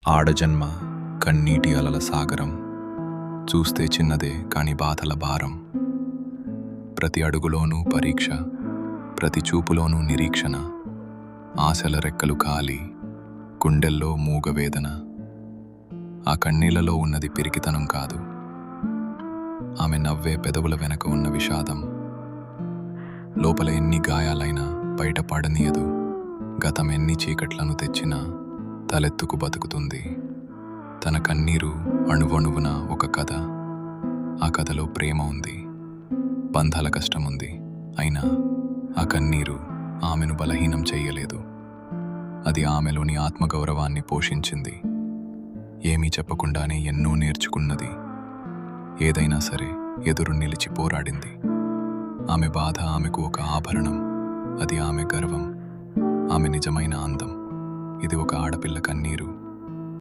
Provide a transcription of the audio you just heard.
ఆడజన్మ కన్నీటి అలల సాగరం, చూస్తే చిన్నదే కాని బాధల భారం. ప్రతి అడుగులోనూ పరీక్ష, ప్రతి చూపులోనూ నిరీక్షణ. ఆశల రెక్కలు ఖాళీ, గుండెల్లో మూగవేదన. ఆ కన్నీళ్లలో ఉన్నది పిరికితనం కాదు, ఆమె నవ్వే పెదవుల వెనక ఉన్న విషాదం. లోపల ఎన్ని గాయాలైనా బయట పడనీయదు, గతం ఎన్ని చీకట్లను తెచ్చినా తలెత్తుకు బతుకుతుంది. తన కన్నీరు అణువణువున ఒక కథ. ఆ కథలో ప్రేమ ఉంది, బంధాల కష్టముంది. అయినా ఆ కన్నీరు ఆమెను బలహీనం చెయ్యలేదు. అది ఆమెలోని ఆత్మగౌరవాన్ని పోషించింది. ఏమీ చెప్పకుండానే ఎన్నో నేర్చుకున్నది. ఏదైనా సరే ఎదురు నిలిచి పోరాడింది. ఆమె బాధ ఆమెకు ఒక ఆభరణం, అది ఆమె గర్వం, ఆమె నిజమైన అందం. ఇది ఒక ఆడపిల్ల కన్నీరు,